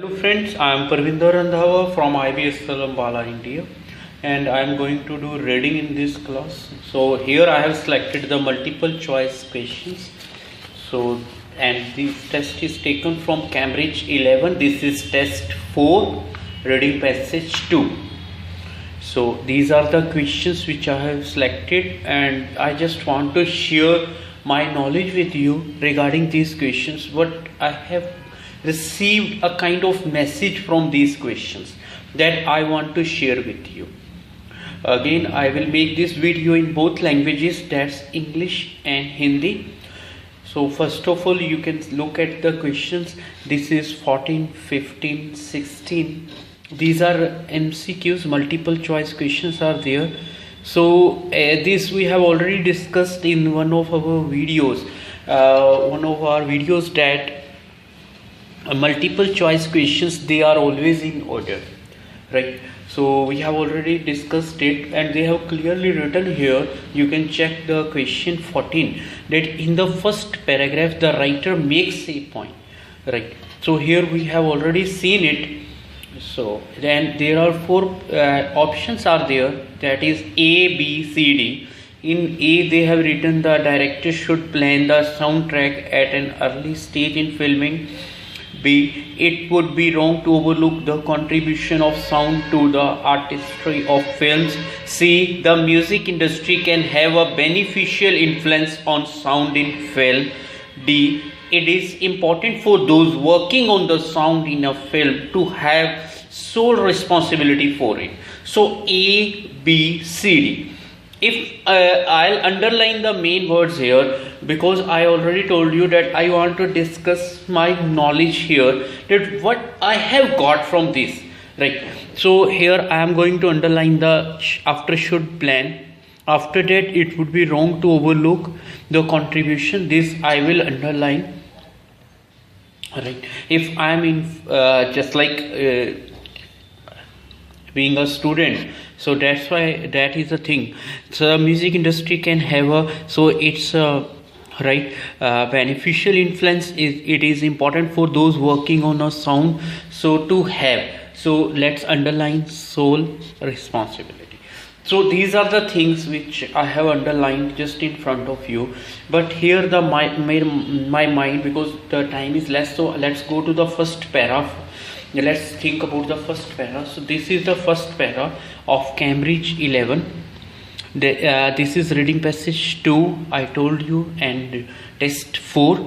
Hello friends, I am Parvinder Randhawa from IBSL AMBALA, India, and I am going to do reading in this class. So here I have selected the multiple choice questions. And this test is taken from Cambridge 11. This is test 4, reading passage 2. So these are the questions which I have selected, and I just want to share my knowledge with you regarding these questions. What I have received a kind of message from these questions that I want to share with you. Again, I will make this video in both languages, that's English and Hindi. So first of all, you can look at the questions. This is 14, 15, 16. These are MCQs, multiple choice questions are there. So this we have already discussed in one of our videos. That multiple choice questions, they are always in order, right? So we have already discussed it, and they have clearly written here. You can check the question 14, that in the first paragraph the writer makes a point, right? So here we have already seen it. So then there are four options are there, that is A, B, C, D. In A, they have written the director should plan the soundtrack at an early stage in filming. B, it would be wrong to overlook the contribution of sound to the artistry of films. C, the music industry can have a beneficial influence on sound in film. D, it is important for those working on the sound in a film to have sole responsibility for it. So A, B, C, D. If I'll underline the main words here, because I already told you that I want to discuss my knowledge here, that what I have got from this, right? So here I am going to underline the after should plan. After that, it would be wrong to overlook the contribution. This I will underline, right? If I am in just like being a student, so that's why that is the thing. So music industry can have a, so it's right, beneficial influence is, it is important for those working on a sound, so to have, so let's underline sole responsibility. So these are the things which I have underlined just in front of you. But here the my mind, because the time is less, so let's go to the first paragraph. Let's think about the first para. So this is the first para of Cambridge 11. This is reading passage 2, I told you, and test 4.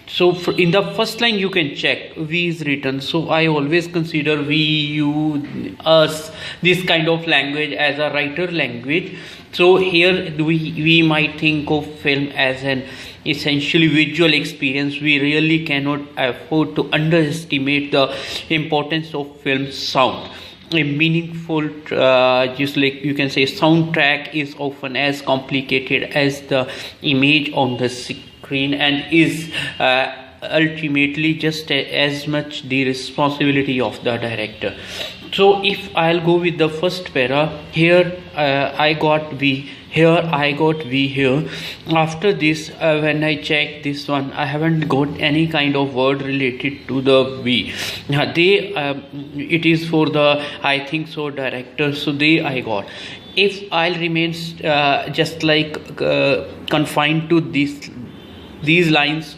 So in the first line you can check we is written. So I always consider we, you, us, this kind of language as a writer language. So here we might think of film as an essentially visual experience. We really cannot afford to underestimate the importance of film sound. A meaningful, just like you can say, soundtrack is often as complicated as the image on the screen, and is ultimately just as much the responsibility of the director. So if I'll go with the first para, here I got V, here I got V here. After this, when I check this one, I haven't got any kind of word related to the V. It is for the, I think so, director, so they I got. If I'll remain just like confined to these lines,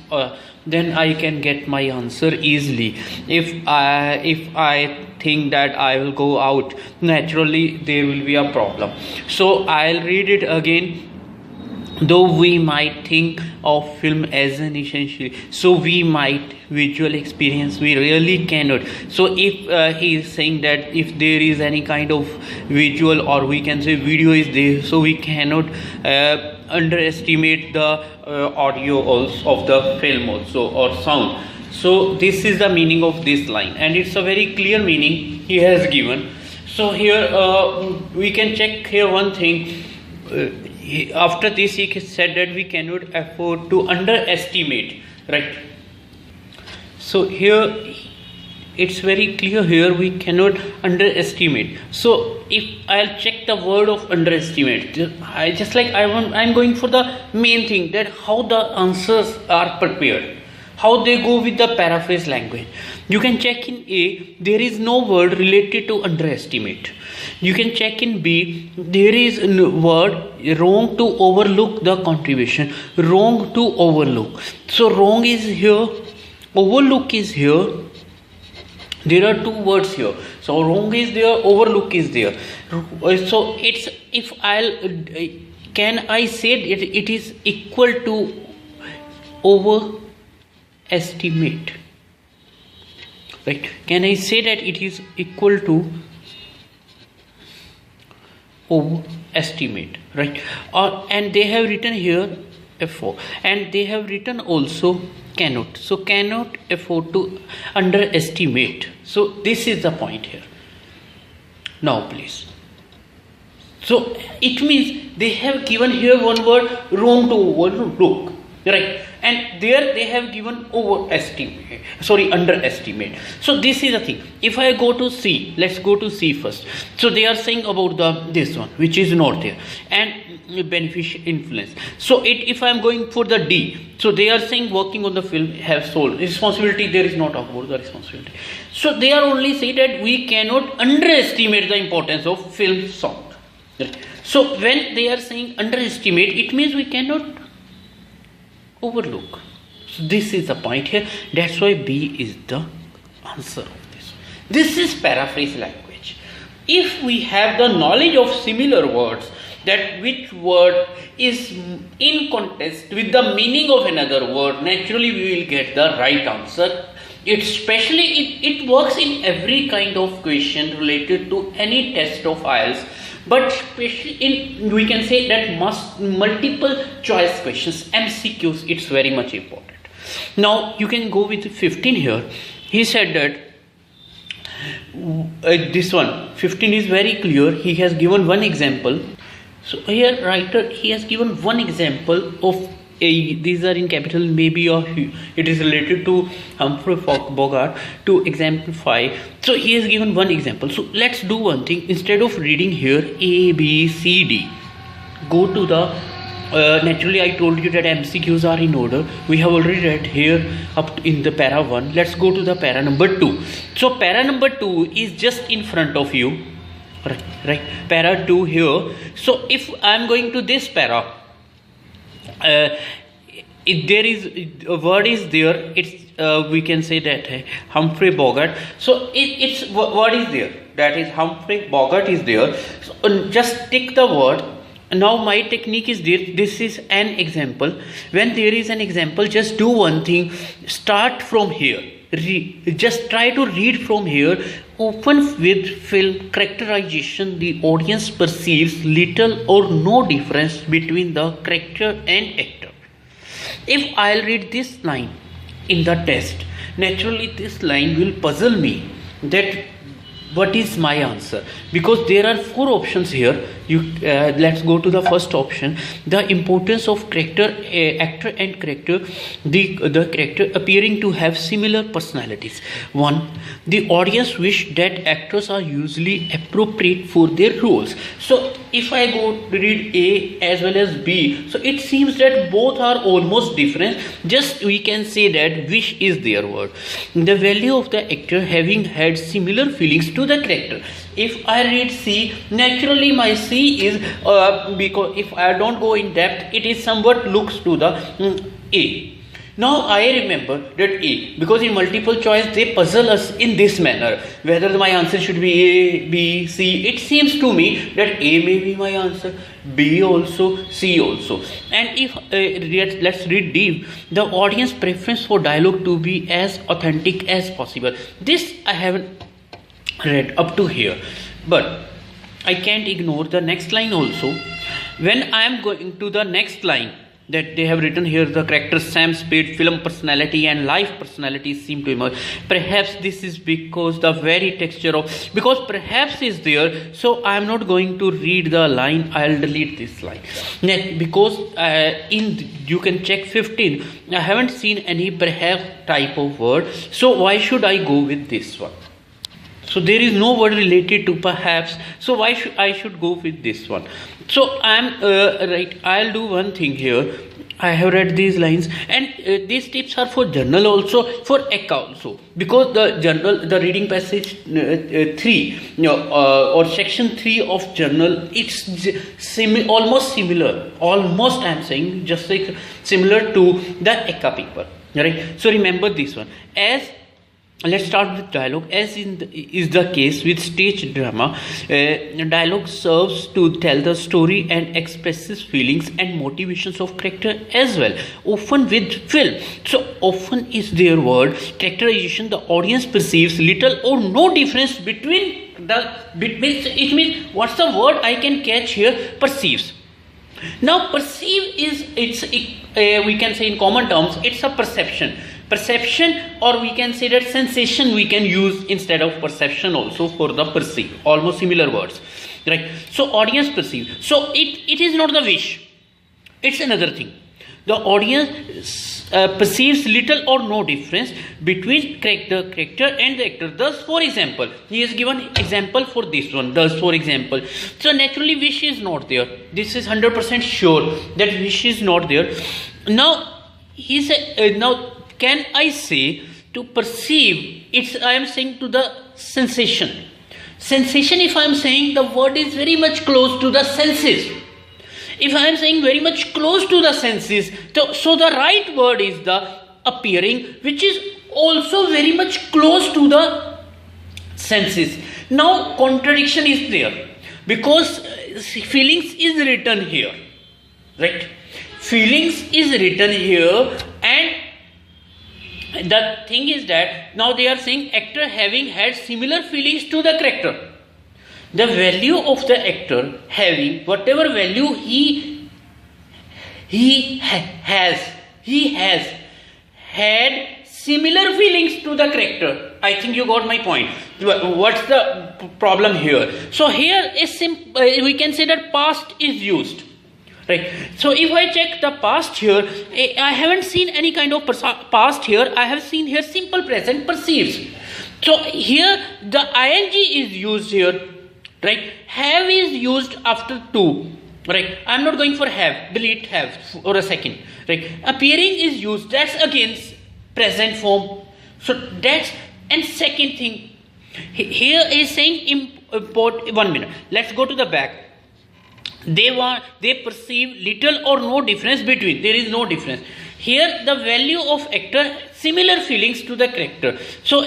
then I can get my answer easily. If I think that I will go out, naturally there will be a problem. So I'll read it again. Though we might think of film as an essential, so we might visual experience, we really cannot. So if he is saying that if there is any kind of visual, or we can say video is there, so we cannot underestimate the audio also of the film also, or sound. So this is the meaning of this line, and it's a very clear meaning he has given. So here we can check here one thing. After this he said that we cannot afford to underestimate, right? So here it's very clear, here we cannot underestimate. So if I'll check the word of underestimate, I'm going for the main thing, that how the answers are prepared, how they go with the paraphrase language. You can check in A, there is no word related to underestimate. You can check in B, there is no word wrong to overlook the contribution. Wrong to overlook. So wrong is here, overlook is here. There are two words here. So wrong is there, overlook is there. So it's, if I'll, can I say it is equal to overestimate? Right? Can I say that it is equal to overestimate? Right? And they have written here F4, and they have written also cannot. So cannot afford to underestimate. So this is the point here. Now please. So it means they have given here one word wrong to overlook, right? And there they have given underestimate. So this is the thing. If I go to C, let's go to C first. So they are saying about this one, which is not there, and beneficial influence. So if I am going for the D, so they are saying working on the film have sole responsibility. There is not about the responsibility. So they are only saying that we cannot underestimate the importance of film sound. So when they are saying underestimate, it means we cannot overlook. So this is the point here. That's why B is the answer of this. This is paraphrase language. If we have the knowledge of similar words, that which word is in context with the meaning of another word, naturally we will get the right answer. It works in every kind of question related to any test of IELTS, but especially in, we can say that multiple choice questions, MCQs, it's very much important. Now you can go with 15 here. He said that this one 15 is very clear. He has given one example. So here writer, he has given one example of these are in capital, maybe it is related to Humphrey Bogart to exemplify. So he has given one example. So let's do one thing. Instead of reading here A, B, C, D, go to the naturally I told you that MCQs are in order. We have already read here up in the para 1. Let's go to the para number 2. So para number 2 is just in front of you, right? Para 2 here. So if I am going to this para, if there is a word is there, it's we can say that Humphrey Bogart. So it's word is there, that is Humphrey Bogart is there. So just take the word. Now my technique is this is an example. When there is an example, just do one thing, start from here, just try to read from here. Open with film characterization. The audience perceives little or no difference between the character and actor. If I'll read this line in the test, naturally this line will puzzle me that what is my answer, because there are 4 options here. Let's go to the first option. The importance of character, actor and character, the character appearing to have similar personalities. 1. The audience wish that actors are usually appropriate for their roles. So if I go to read A as well as B, so it seems that both are almost different. Just we can say that wish is their word. The value of the actor having had similar feelings to the character. If I read C, naturally my C is because if I don't go in depth, it is somewhat looks to the A. Now I remember that A, because in multiple choice they puzzle us in this manner, whether my answer should be A, B, C. It seems to me that A may be my answer, B also, C also. And if let's read D, the audience preference for dialogue to be as authentic as possible. This I haven't read up to here, but I can't ignore the next line also. When I am going to the next line, that they have written here, the characters Sam Spade, film personality and life personality seem to emerge. Perhaps this is because the very texture of, because perhaps is there, so I am not going to read the line, I will delete this line. Because you can check 15, I haven't seen any perhaps type of word, so why should I go with this one? So there is no word related to perhaps, so why should I go with this one? So I'm right, I'll do one thing here. I have read these lines, and these tips are for journal also, for ECA also, because the journal, the reading passage 3, or section 3 of journal, it's almost similar, almost I'm saying just like similar to the ECA paper, right? So remember this one. As let's start with dialogue. As is the case with stage drama, dialogue serves to tell the story and expresses feelings and motivations of character as well, often with film. So often is their word characterization, the audience perceives little or no difference between it means what's the word I can catch here? Perceives. Now perceive is, we can say in common terms, it's a perception, or we can say that sensation we can use instead of perception also for the perceive, almost similar words, right? So audience perceive, so it is not the wish, it's another thing. The audience perceives little or no difference between character and the actor. Thus, for example, he has given example for this one. Thus, for example, so naturally wish is not there. This is 100% sure that wish is not there. Now he said, now can I say to perceive? I am saying to the sensation. Sensation, if I am saying the word is very much close to the senses. If I am saying very much close to the senses, so the right word is the appearing, which is also very much close to the senses. Now contradiction is there, because feelings is written here, right? Feelings is written here, and the thing is that now they are saying actor having had similar feelings to the character. The value of the actor having whatever value he has had similar feelings to the character. I think you got my point. What's the problem here? So here is we can say that past is used, right? So if I check the past here, I haven't seen any kind of past here. I have seen here simple present perceives. So here the ing is used here, right? Have is used after to, right? I'm not going for have, delete have for a second, right? Appearing is used, that's against present form. So that's, and second thing here is saying import. 1 minute, let's go to the back. They perceive little or no difference between, there is no difference here. The value of actor similar feelings to the character, so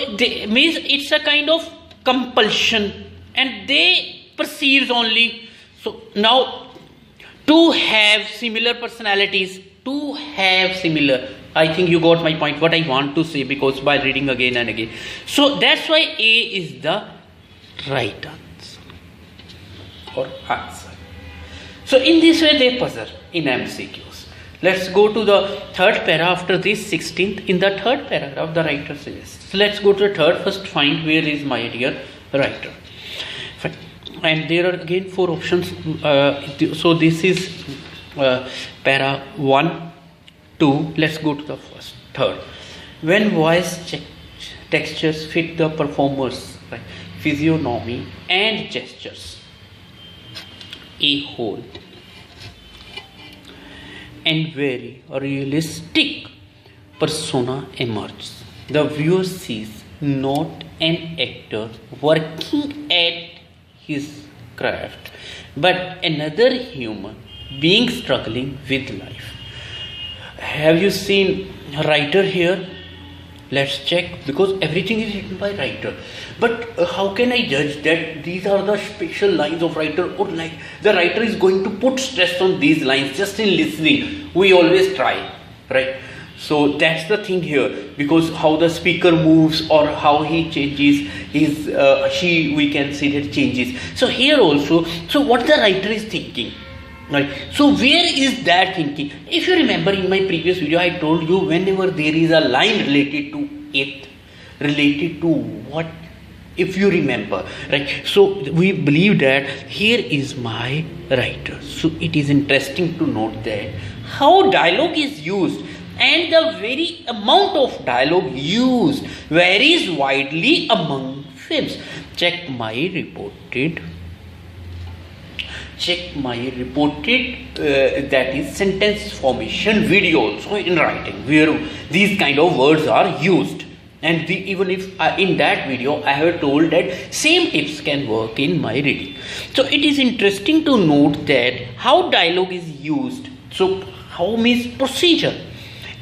means it's a kind of compulsion, and they perceives only. So now to have similar personalities, to have similar, I think you got my point, what I want to say, because by reading again and again. So that's why A is the right answer or answer. So in this way they puzzle in MCQs. Let's go to the third para after this 16th. In the third paragraph the writer suggests. So let's go to the third. First find where is my dear writer. And there are again 4 options. So this is para 1, 2. Let's go to the third. When voice textures fit the performer's physiognomy and gestures, a whole and very realistic persona emerges. The viewer sees not an actor working at his craft, but another human being struggling with life. Have you seen writer here? Let's check, because everything is written by writer. But how can I judge that these are the special lines of writer, or like the writer is going to put stress on these lines just in listening? We always try, right? So that's the thing here, because how the speaker moves or how he changes his, we can say that changes. So here also, so what the writer is thinking, right? So where is that thinking? If you remember in my previous video, I told you whenever there is a line related to it, related to what, if you remember, right? So we believe that here is my writer. So it is interesting to note that how dialogue is used, and the very amount of dialogue used varies widely among films. Check my reported check my reported that is sentence formation video also in writing, where these kind of words are used. And even if in that video I have told that same tips can work in my reading. So it is interesting to note that how dialogue is used. So how means procedure,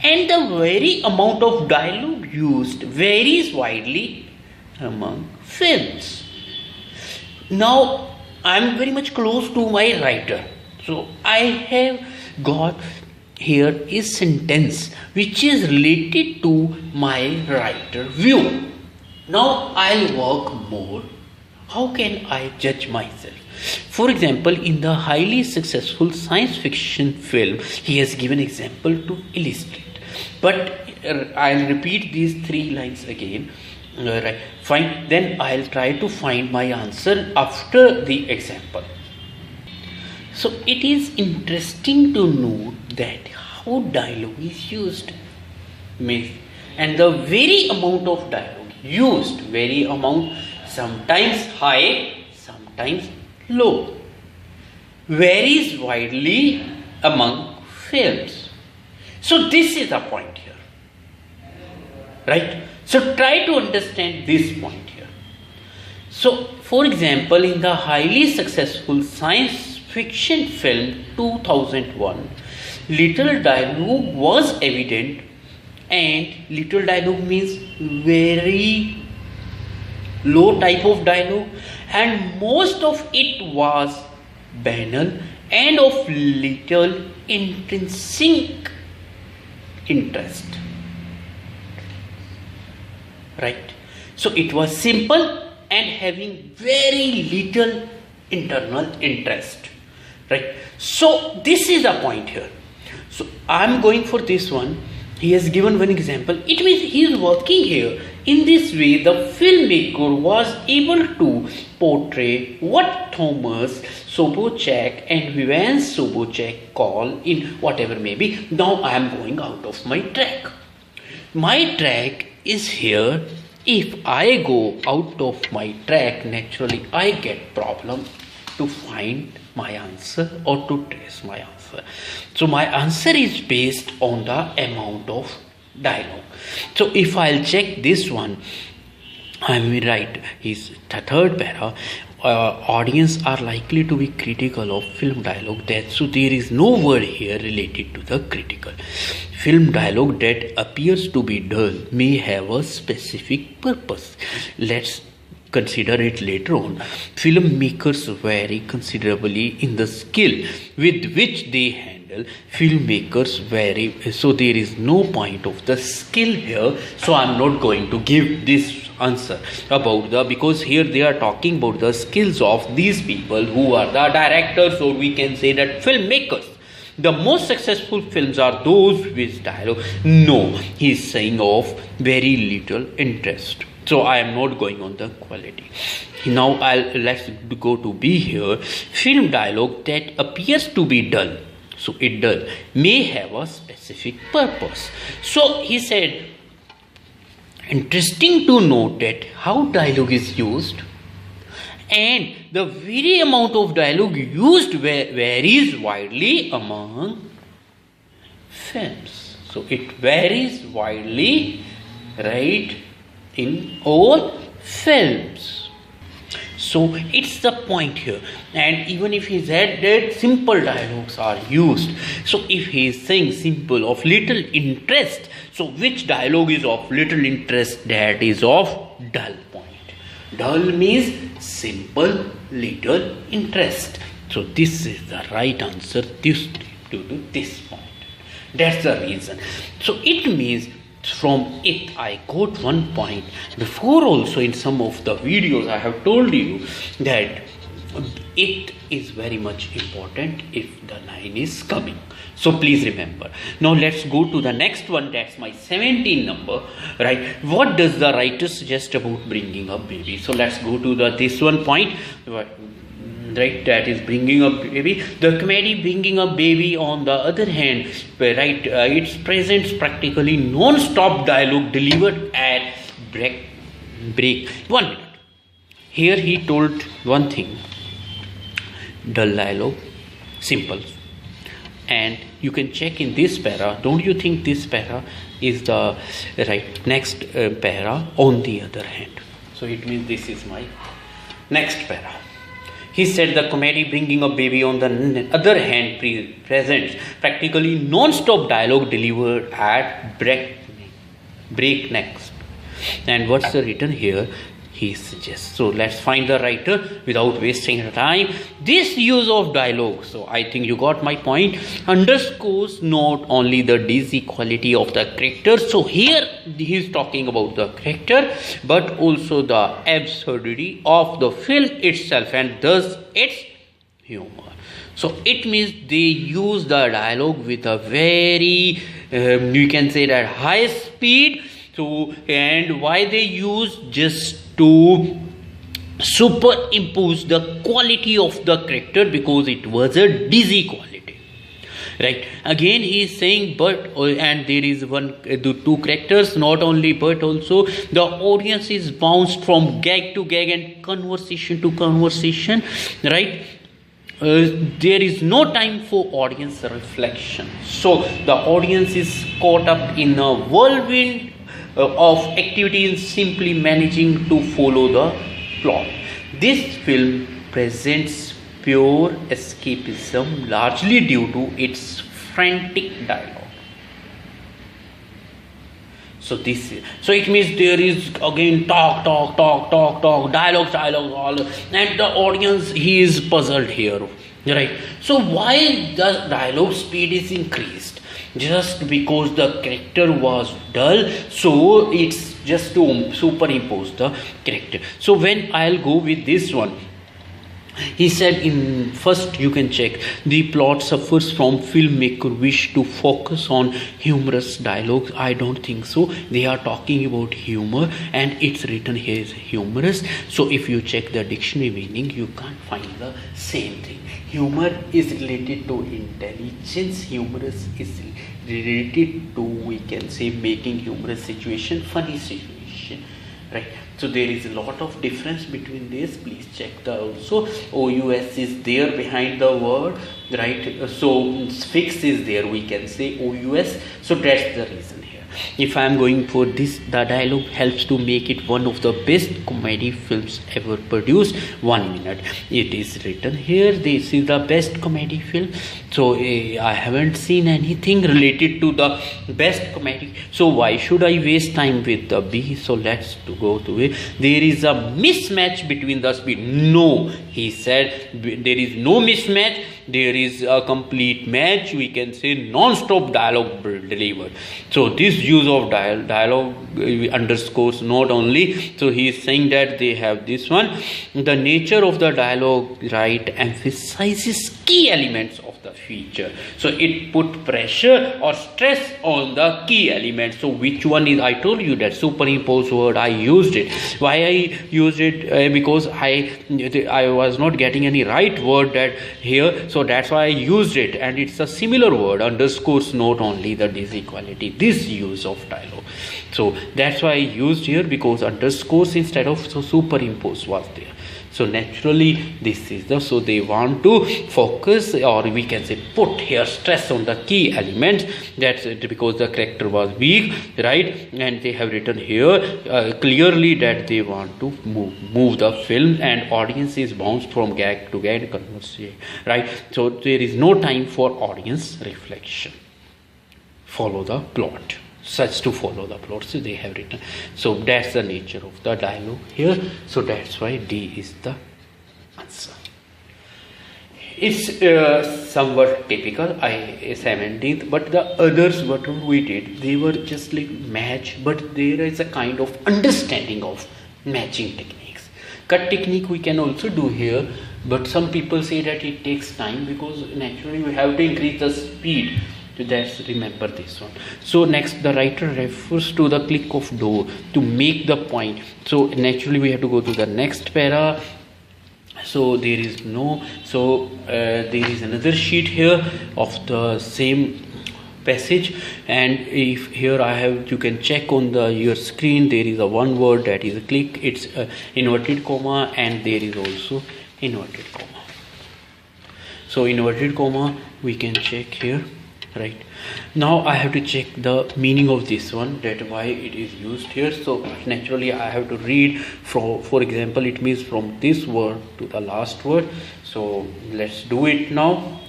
and the very amount of dialogue used varies widely among films. Now I am very much close to my writer, so I have got here is sentence which is related to my writer view. Now I'll work more. How can I judge myself? For example, in the highly successful science fiction film, he has given example to illustrate. But I'll repeat these 3 lines again. Right, fine. Then I'll try to find my answer after the example. So it is interesting to note that how dialogue is used, and the very amount of dialogue used, very amount, sometimes high, sometimes low, varies widely among films. So this is the point here, right? So try to understand this point here. So for example, in the highly successful science fiction film 2001, little dialogue was evident, and little dialogue means very low type of dialogue, and most of it was banal and of little intrinsic interest. Right? So it was simple and having very little internal interest. Right? So this is the point here. So I am going for this one. He has given one example. It means he is working here. In this way, the filmmaker was able to portray what Thomas Sobchak and Vivian Sobchak call in whatever may be. Now I am going out of my track. My track is here. If I go out of my track, naturally I get problem to find my answer or to trace my answer. So my answer is based on the amount of dialogue. So if I'll check this one, I will write his third para. Audience are likely to be critical of film dialogue. So there is no word here related to the critical. Film dialogue that appears to be dull may have a specific purpose. Let's consider it later on. Filmmakers vary considerably in the skill with which they handle. Filmmakers vary, so there is no point of the skill here. So I'm not going to give this answer about because here they are talking about the skills of these people who are the directors, or we can say that filmmakers. The most successful films are those with dialogue. No, he is saying of very little interest. So I am not going on the quality. Now let's go to B here. Film dialogue that appears to be dull. So it dull may have a specific purpose. So he said, interesting to note that how dialogue is used, and the very amount of dialogue used varies widely among films. So it varies widely, right, in all films. So it's the point here. And even if he said that simple dialogues are used, so if he is saying simple of little interest, so which dialogue is of little interest? That is of dull point. Dull means simple, little interest. So this is the right answer due to this point. That's the reason. So it means from it I got 1 point. Before also in some of the videos I have told you that it is very much important if the line is coming. So please remember. Now let's go to the next one. That's my 17 number. Right. What does the writer suggest about bringing up baby? So let's go to this one point. Right, that is bringing up baby. The comedy bringing up baby, on the other hand, right, it presents practically non-stop dialogue delivered at break. 1 minute. Here he told one thing. dull dialogue, simple. And you can check in this para. Don't you think this para is the right next para on the other hand? So it means this is my next para. He said the comedy bringing a baby on the other hand presents practically non-stop dialogue delivered at breakneck. And what's the written here? He suggests. So let's find the writer without wasting time. This use of dialogue, so I think you got my point, underscores not only the dizzy quality of the character. So here he is talking about the character, but also the absurdity of the film itself and thus its humor. So it means they use the dialogue with a very, you can say that high speed. So, and why they use just to superimpose the quality of the character, because it was a dizzy quality, right? Again he is saying, but and there is two characters, not only but also the audience is bounced from gag to gag and conversation to conversation, right? There is no time for audience reflection. So the audience is caught up in a whirlwind of activities, simply managing to follow the plot. This film presents pure escapism, largely due to its frantic dialogue. So it means there is again talk, dialogue, all, and the audience, he is puzzled here, right? So why the dialogue speed is increased? Just because the character was dull, so it's just to superimpose the character. So when I'll go with this one, he said in first you can check the plot suffers from filmmaker wish to focus on humorous dialogues. I don't think so. They are talking about humor and it's written here is humorous. So if you check the dictionary meaning, you can't find the same thing. Humor is related to intelligence. Humorous is related to, we can say, making humorous situation funny situation, right? So there is a lot of difference between this. Please check the also OUS is there behind the word, right? So fix is there, we can say OUS. So that's the reason here. If I am going for this, the dialogue helps to make it one of the best comedy films ever produced. 1 minute. It is written here. This is the best comedy film. So I haven't seen anything related to the best comedy. So why should I waste time with the B? So let's go to it. There is a mismatch between the speed. No, he said there is no mismatch. There is a complete match. We can say non-stop dialogue delivered. So this use of dialogue underscores not only. So he is saying that they have this one. The nature of the dialogue, right, emphasizes key elements of the feature. So it put pressure or stress on the key elements. So which one is, I told you that superimpose word, I used it. Why I used it? Because I was not getting any right word that here. So that's why I used it, and it's a similar word, underscores not only the disequality, this use of dialogue. So that's why I used here, because underscores instead of superimpose was there. So naturally this is the, so they want to focus, or we can say put here stress on the key elements. That's it, because the character was weak, right? And they have written here clearly that they want to move the film, and audience is bounced from gag to gag conversation, right? So there is no time for audience reflection. Follow the plot. Such to follow the plot, so they have written. So that's the nature of the dialogue here. So that's why D is the answer. It's somewhat typical. 17th, but the others what we did, they were just like match, but there is a kind of understanding of matching techniques. Cut technique we can also do here, but some people say that it takes time, because naturally we have to increase the speed. So that's, remember this one. So next, the writer refers to the click of door to make the point. So naturally we have to go to the next para. So there is no, so there is another sheet here of the same passage, and if here I have, you can check on the your screen, there is a one word that is a click, it's inverted comma, and there is also inverted comma. So inverted comma we can check here, right? Now I have to check the meaning of this one, that why it is used here. So naturally I have to read from, for example, it means from this word to the last word. So let's do it now.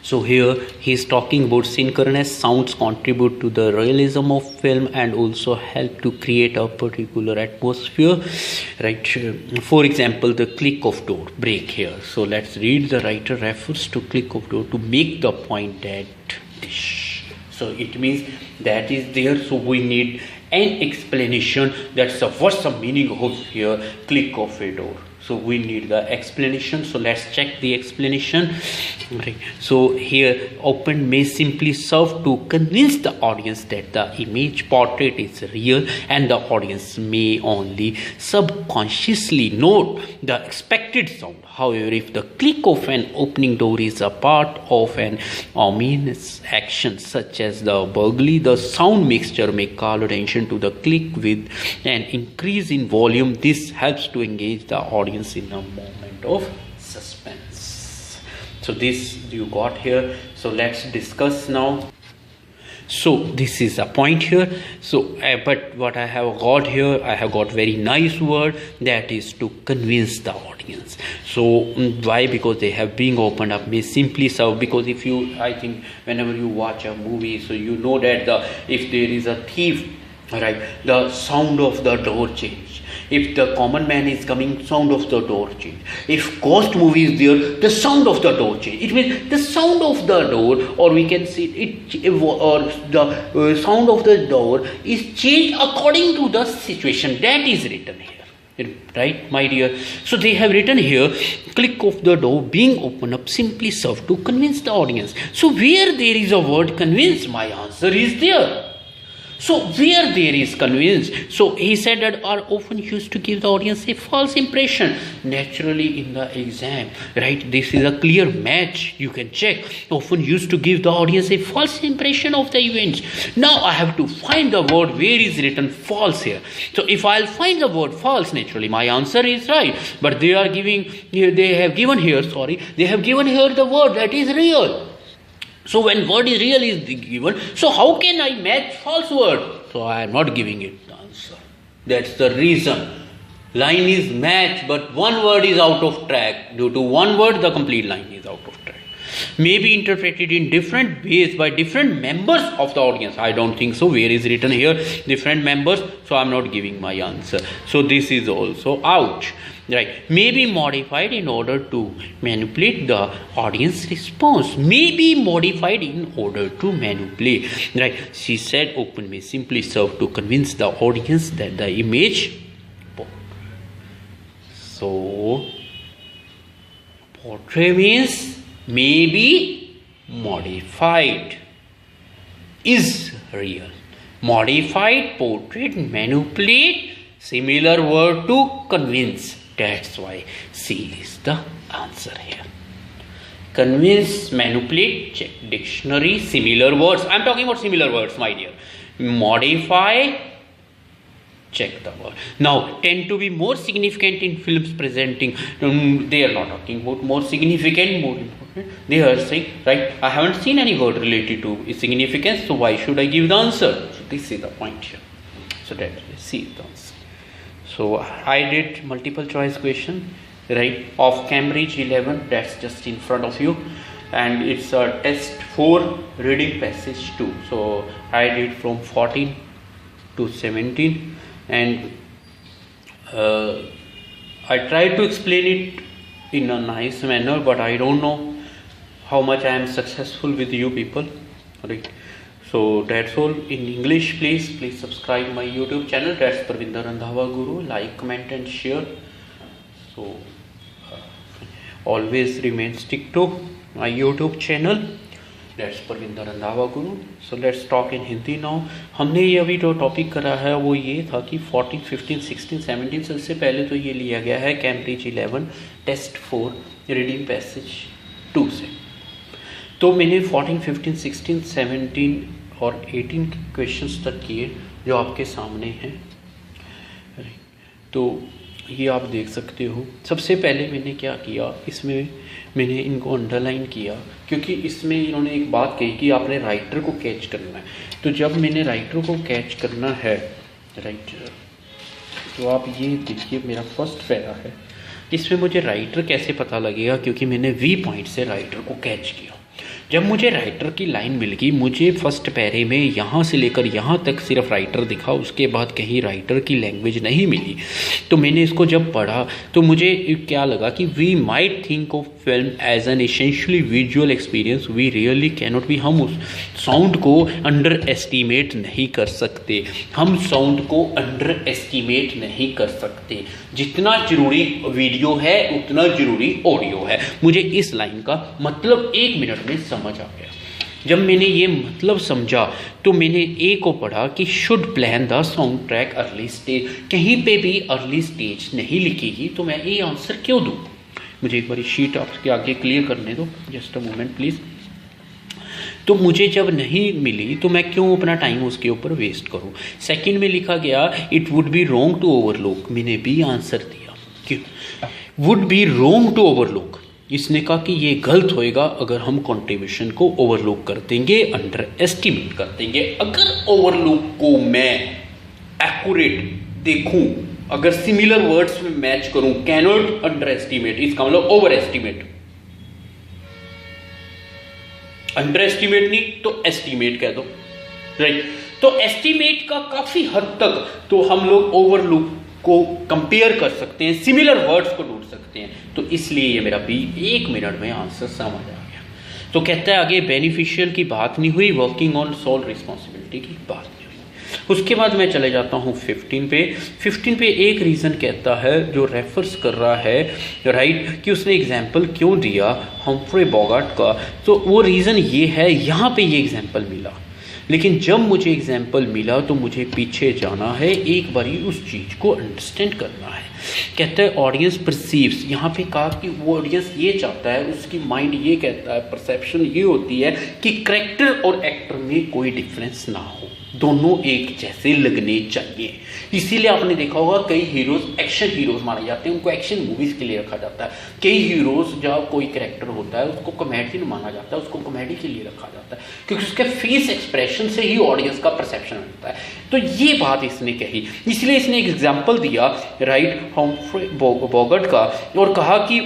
So here he is talking about synchronous sounds contribute to the realism of film and also help to create a particular atmosphere, right? For example, the click of door, break here. So let's read. The writer refers to click of door to make the point that this. So it means that is there. So we need an explanation. That's what's the meaning of here click of a door. So we need the explanation. So let's check the explanation. Okay. So here open may simply serve to convince the audience that the image portrait is real, and the audience may only subconsciously note the expected sound. However, if the click of an opening door is a part of an ominous action such as the burglary, the sound mixture may call attention to the click with an increase in volume. This helps to engage the audience in a moment of suspense. So this you got here. So let's discuss now. So this is a point here. So but what I have got here, I have got very nice word, that is to convince the audience. So why? Because they have been opened up may simply serve, because if you, I think whenever you watch a movie, so you know that if there is a thief, right, the sound of the door change. If the common man is coming, sound of the door change. If ghost movie is there, the sound of the door change. It means the sound of the door, or we can say it, or the sound of the door is changed according to the situation. That is written here, right, my dear? So they have written here, click of the door being opened up simply serve to convince the audience. So where there is a word convince, my answer is there. So where there is convinced, so he said that are often used to give the audience a false impression. Naturally in the exam, right, this is a clear match, you can check. Often used to give the audience a false impression of the events. Now I have to find the word where is written false here. So if I'll find the word false, naturally my answer is right. But they are giving here, they have given here the word that is real. So when word is real is given, so how can I match false word? So I am not giving it the answer. That's the reason. Line is matched, but one word is out of track. Due to one word, the complete line is out of track. May be interpreted in different ways by different members of the audience. I don't think so. Where is written here? Different members. So I am not giving my answer. So this is also out. Right, may be modified in order to manipulate the audience response. May be modified in order to manipulate. Right, she said open may simply serve to convince the audience that the image. So portrait means may be modified, is real. Modified, portrait, manipulate, similar word to convince. That's why C is the answer here. Convince, manipulate, check dictionary, similar words. I am talking about similar words, my dear. Modify, check the word. Now, tend to be more significant in films presenting. They are not talking about more significant, more important. They are saying, right, I haven't seen any word related to significance, so why should I give the answer? So this is the point here. So that C is the answer. So I did multiple choice question, right, of Cambridge 11, that's just in front of you, and it's a test 4 reading passage 2. So I did from 14 to 17, and I tried to explain it in a nice manner, but I don't know how much I am successful with you people, right? So that's all in English. Please subscribe my YouTube channel. That's Parvinder Randhawa Guru. Like, comment and share. So always stick to my YouTube channel. That's Parvinder Randhawa Guru. So let's talk in Hindi now. हमने ये अभी जो topic करा है वो ये था कि 14, 15, 16, 17 से इससे पहले तो ये लिया गया है कैम्ब्रिज 11 टेस्ट 4 रीडिंग पैसेज 2 से. तो मैंने 14, 15, 16, 17 और 18 क्वेश्चंस तक किए जो आपके सामने हैं. तो ये आप देख सकते हो। सबसे पहले मैंने क्या किया, इसमें मैंने इनको अंडरलाइन किया क्योंकि इसमें इन्होंने एक बात कही कि आपने राइटर को कैच करना है। तो जब मैंने राइटर को कैच करना है, राइटर, तो आप ये देखिए मेरा फर्स्ट पैरा है, इसमें मुझे राइटर कैसे पता लगेगा, क्योंकि मैंने वी पॉइंट से राइटर को कैच किया। जब मुझे राइटर की लाइन मिल गई, मुझे फर्स्ट पैरे में यहाँ से लेकर यहाँ तक सिर्फ राइटर दिखा, उसके बाद कहीं राइटर की लैंग्वेज नहीं मिली। तो मैंने इसको जब पढ़ा तो मुझे क्या लगा कि we might think of film as an essentially visual experience, we really cannot be. हम उस साउंड को अंडर एस्टिमेट नहीं कर सकते, हम साउंड को अंडर एस्टिमेट नहीं कर सकते। जितना जरूरी वीडियो है उतना जरूरी ऑडियो है। मुझे इस लाइन का मतलब 1 मिनट में समझ आ गया। जब मैंने ये मतलब समझा तो मैंने ए को पढ़ा कि should plan the sound track early stage. कहीं पे भी अर्ली स्टेज नहीं लिखेगी तो मैं ए आंसर क्यों दूँ। मुझे एक बार शीट आपके आगे क्लियर करने दो, जस्ट अ मोमेंट प्लीज़। तो मुझे जब नहीं मिली तो मैं क्यों अपना टाइम उसके ऊपर वेस्ट करूं। सेकंड में लिखा गया it would be wrong to overlook, मैंने भी आंसर दिया क्यों, would be wrong to overlook. इसने कहा कि ये गलत होएगा अगर हम कंट्रीब्यूशन को ओवरलुक कर देंगे, अंडर एस्टिमेट कर देंगे। अगर ओवरलुक को मैं एक्यूरेट देखूं, अगर सिमिलर वर्ड्स में मैच करूं, कैनॉट अंडर एस्टिमेट, इसका मतलब ओवर एस्टिमेट। अंडर एस्टिमेट नहीं तो एस्टिमेट कह दो, राइट। तो एस्टिमेट का काफी हद तक तो हम लोग ओवरलुक को कंपेयर कर सकते हैं, सिमिलर वर्ड्स को ढूंढ सकते हैं। तो इसलिए ये मेरा बी 1 मिनट में आंसर समझ आ गया। तो कहता है आगे बेनिफिशियल की बात नहीं हुई, वर्किंग ऑन सोल रिस्पॉन्सिबिलिटी की बात नहीं हुई। उसके बाद मैं चले जाता हूँ 15 पे। 15 पे एक रीज़न कहता है जो रेफर्स कर रहा है, राइट, कि उसने एग्जाम्पल क्यों दिया हम्फ्रे बोगार्ट का। तो वो रीज़न ये है, यहाँ पे ये एग्जाम्पल मिला, लेकिन जब मुझे एग्जाम्पल मिला तो मुझे पीछे जाना है, एक बारी उस चीज़ को अंडरस्टैंड करना है। कहता है ऑडियंस परसीव्स, यहाँ पे कहा कि वो ऑडियंस ये चाहता है, उसकी माइंड ये कहता है, परसेप्शन ये होती है कि कैरेक्टर और एक्टर में कोई डिफरेंस ना हो, दोनों एक जैसे लगने चाहिए। इसीलिए आपने देखा होगा कई हीरोज एक्शन हीरोज माने जाते हैं, उनको एक्शन मूवीज के लिए रखा जाता है। कई हीरोज जब कोई कैरेक्टर होता है उसको कॉमेडियन माना जाता है, उसको कॉमेडी के लिए रखा जाता है, क्योंकि उसके फेस एक्सप्रेशन से ही ऑडियंस का परसेप्शन होता है। तो ये बात इसने कही, इसलिए इसने एक एग्जाम्पल दिया, राइट, हम्फ्रे बोगार्ट का, और कहा कि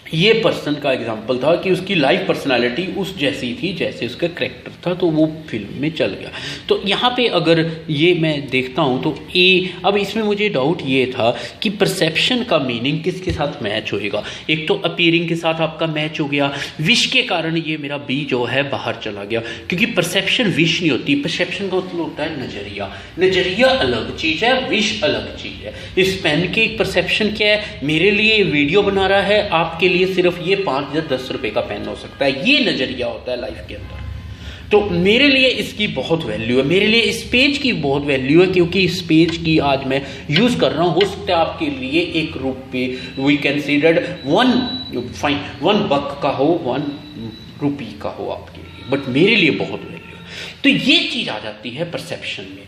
ये पर्सन का एग्जाम्पल था कि उसकी लाइफ पर्सनालिटी उस जैसी थी जैसे उसका कैरेक्टर था, तो वो फिल्म में चल गया। तो यहाँ पे अगर ये मैं देखता हूँ तो ए, अब इसमें मुझे डाउट ये था कि परसेप्शन का मीनिंग किसके साथ मैच होएगा। एक तो अपीयरिंग के साथ आपका मैच हो गया, विश के कारण ये मेरा बी जो है बाहर चला गया, क्योंकि परसेप्शन विश नहीं होती। परसेप्शन का मतलब होता है नजरिया, नजरिया अलग चीज़ है, विश अलग चीज़ है। इस पेन की परसेप्शन क्या है, मेरे लिए वीडियो बना रहा है, आपके ये सिर्फ ये 5 या 10 रुपए का पेन हो सकता है, ये नजरिया होता है लाइफ के अंदर। तो मेरे लिए इसकी बहुत वैल्यू है, मेरे लिए इस पेज की बहुत वैल्यू है, क्योंकि इस पेज की आज मैं यूज कर रहा हूं। हो सकता है आपके लिए 1 रुपये वी कंसीडर्ड 1 बक का हो, 1 रुपी का हो आपके लिए, बट मेरे लिए बहुत वैल्यू है। तो ये चीज आ जाती है परसेप्शन में।